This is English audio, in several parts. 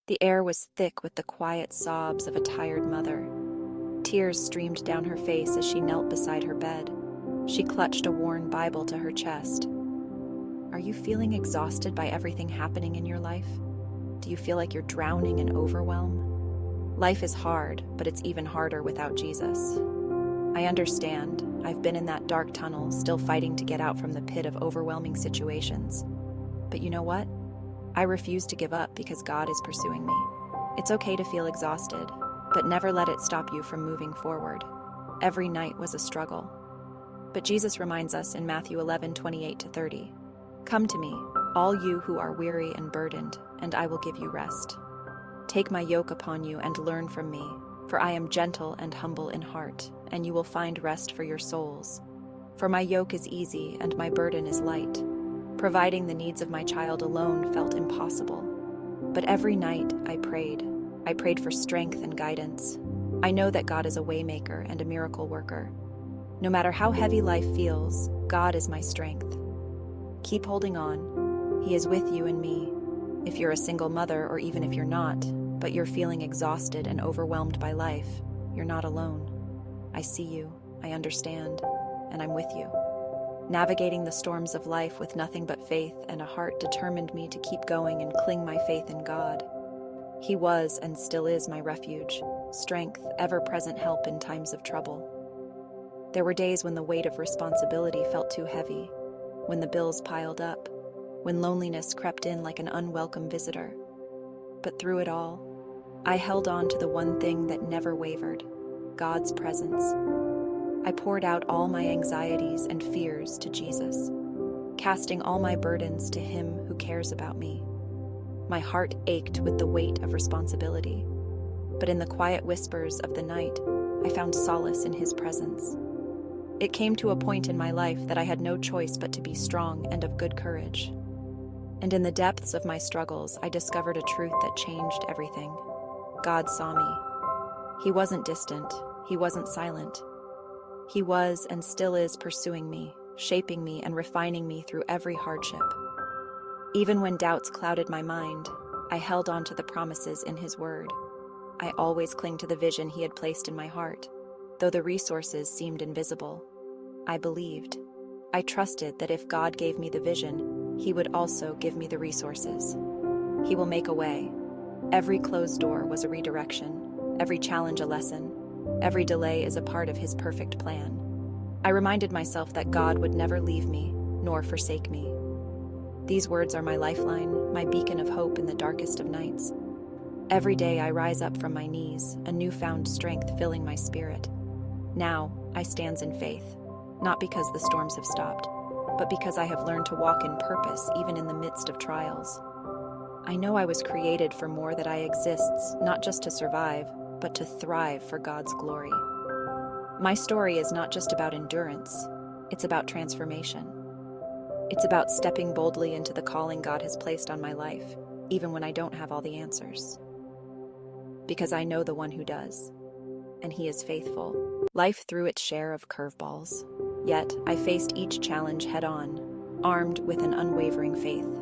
The air was thick with the quiet sobs of a tired mother. Tears streamed down her face as she knelt beside her bed. She clutched a worn Bible to her chest. Are you feeling exhausted by everything happening in your life? Do you feel like you're drowning in overwhelm? Life is hard, but it's even harder without Jesus. I understand. I've been in that dark tunnel, still fighting to get out from the pit of overwhelming situations. But you know what? I refuse to give up because God is pursuing me. It's okay to feel exhausted, but never let it stop you from moving forward. Every night was a struggle. But Jesus reminds us in Matthew 11:28-30, "Come to me, all you who are weary and burdened, and I will give you rest. Take my yoke upon you and learn from me, for I am gentle and humble in heart, and you will find rest for your souls. For my yoke is easy and my burden is light." Providing the needs of my child alone felt impossible. But every night I prayed. I prayed for strength and guidance. I know that God is a waymaker and a miracle worker. No matter how heavy life feels, God is my strength. Keep holding on. He is with you and me. If you're a single mother, or even if you're not, but you're feeling exhausted and overwhelmed by life, you're not alone. I see you, I understand, and I'm with you. Navigating the storms of life with nothing but faith and a heart determined me to keep going and cling my faith in God. He was and still is my refuge, strength, ever-present help in times of trouble. There were days when the weight of responsibility felt too heavy, when the bills piled up, when loneliness crept in like an unwelcome visitor. But through it all, I held on to the one thing that never wavered: God's presence. I poured out all my anxieties and fears to Jesus, casting all my burdens to Him who cares about me. My heart ached with the weight of responsibility, but in the quiet whispers of the night, I found solace in His presence. It came to a point in my life that I had no choice but to be strong and of good courage. And in the depths of my struggles, I discovered a truth that changed everything. God saw me. He wasn't distant. He wasn't silent. He was and still is pursuing me, shaping me and refining me through every hardship. Even when doubts clouded my mind, I held on to the promises in His word. I always clung to the vision He had placed in my heart. Though the resources seemed invisible, I believed. I trusted that if God gave me the vision, He would also give me the resources. He will make a way. Every closed door was a redirection, every challenge a lesson. Every delay is a part of His perfect plan. I reminded myself that God would never leave me, nor forsake me. These words are my lifeline, my beacon of hope in the darkest of nights. Every day I rise up from my knees, a newfound strength filling my spirit. Now I stand in faith, not because the storms have stopped, but because I have learned to walk in purpose even in the midst of trials. I know I was created for more, that I exist not just to survive, but to thrive for God's glory. My story is not just about endurance, it's about transformation. It's about stepping boldly into the calling God has placed on my life, even when I don't have all the answers. Because I know the one who does, and He is faithful. Life threw its share of curveballs, yet I faced each challenge head-on, armed with an unwavering faith.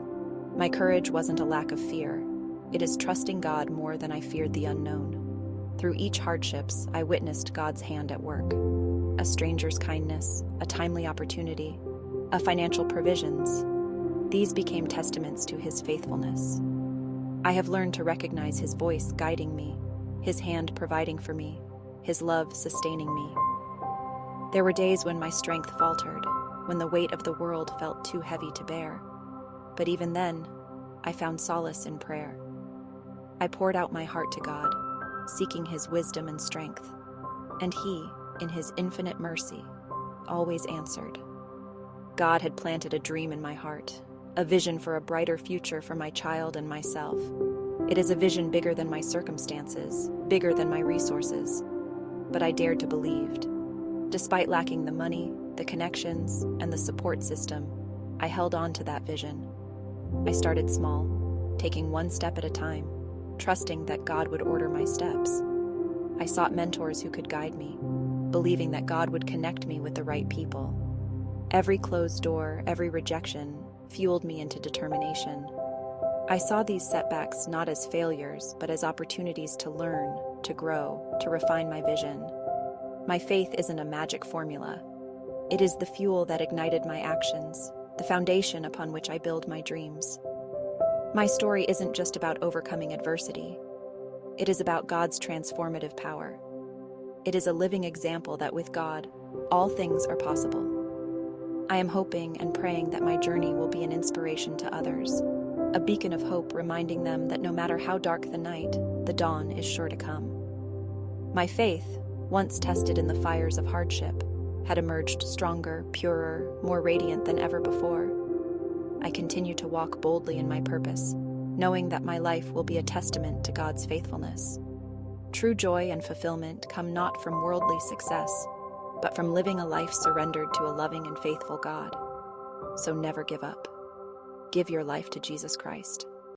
My courage wasn't a lack of fear, it is trusting God more than I feared the unknown. Through each hardships, I witnessed God's hand at work. A stranger's kindness, a timely opportunity, a financial provisions. These became testaments to His faithfulness. I have learned to recognize His voice guiding me, His hand providing for me, His love sustaining me. There were days when my strength faltered, when the weight of the world felt too heavy to bear. But even then, I found solace in prayer. I poured out my heart to God, seeking His wisdom and strength, and He, in His infinite mercy, always answered. God had planted a dream in my heart, a vision for a brighter future for my child and myself. It is a vision bigger than my circumstances, bigger than my resources, but I dared to believe. Despite lacking the money, the connections, and the support system, I held on to that vision. I started small, taking one step at a time, trusting that God would order my steps. I sought mentors who could guide me, believing that God would connect me with the right people. Every closed door, every rejection, fueled me into determination. I saw these setbacks not as failures, but as opportunities to learn, to grow, to refine my vision. My faith isn't a magic formula. It is the fuel that ignited my actions, the foundation upon which I build my dreams. My story isn't just about overcoming adversity. It is about God's transformative power. It is a living example that with God, all things are possible. I am hoping and praying that my journey will be an inspiration to others, a beacon of hope reminding them that no matter how dark the night, the dawn is sure to come. My faith, once tested in the fires of hardship, had emerged stronger, purer, more radiant than ever before. I continue to walk boldly in my purpose, knowing that my life will be a testament to God's faithfulness. True joy and fulfillment come not from worldly success, but from living a life surrendered to a loving and faithful God. So never give up. Give your life to Jesus Christ.